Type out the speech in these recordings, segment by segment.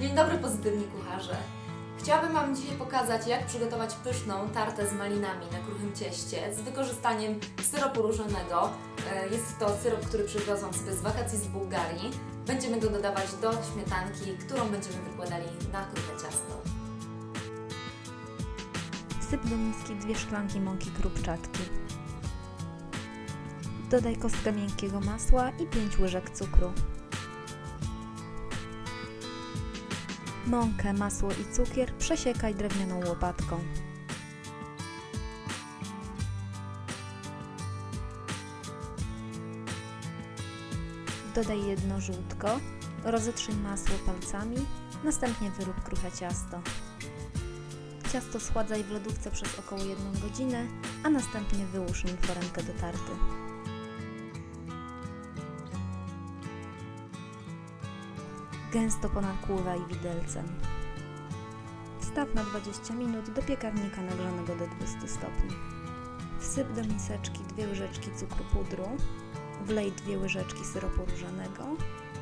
Dzień dobry, pozytywni kucharze. Chciałabym Wam dzisiaj pokazać, jak przygotować pyszną tartę z malinami na kruchym cieście z wykorzystaniem syropu różanego. Jest to syrop, który przywiozłam sobie z wakacji z Bułgarii. Będziemy go dodawać do śmietanki, którą będziemy wykładali na kruche ciasto. Wsyp do miski 2 szklanki mąki krupczatki. Dodaj kostkę miękkiego masła i 5 łyżek cukru. Mąkę, masło i cukier przesiekaj drewnianą łopatką. Dodaj jedno żółtko, rozetrzyj masło palcami, następnie wyrób kruche ciasto. Ciasto schładzaj w lodówce przez około 1 godzinę, a następnie wyłóż nim foremkę do tarty. Gęsto ponakłuwaj widelcem. Wstaw na 20 minut do piekarnika nagrzanego do 200 stopni. Wsyp do miseczki 2 łyżeczki cukru pudru, wlej 2 łyżeczki syropu różanego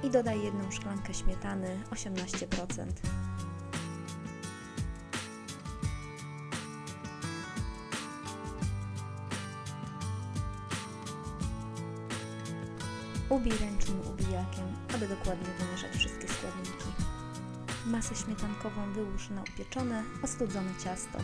i dodaj 1 szklankę śmietany 18%. Ubij ręcznym ubijakiem, aby dokładnie wymieszać wszystkie składniki. Masę śmietankową wyłóż na upieczone, ostudzone ciasto.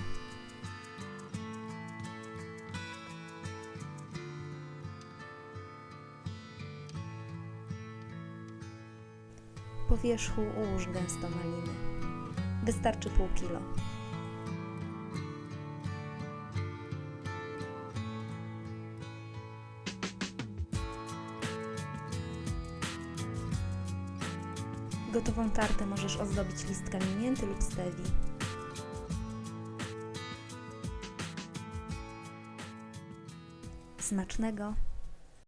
Po wierzchu ułóż gęsto maliny. Wystarczy pół kilo. Gotową tartę możesz ozdobić listkami mięty lub stevii. Smacznego!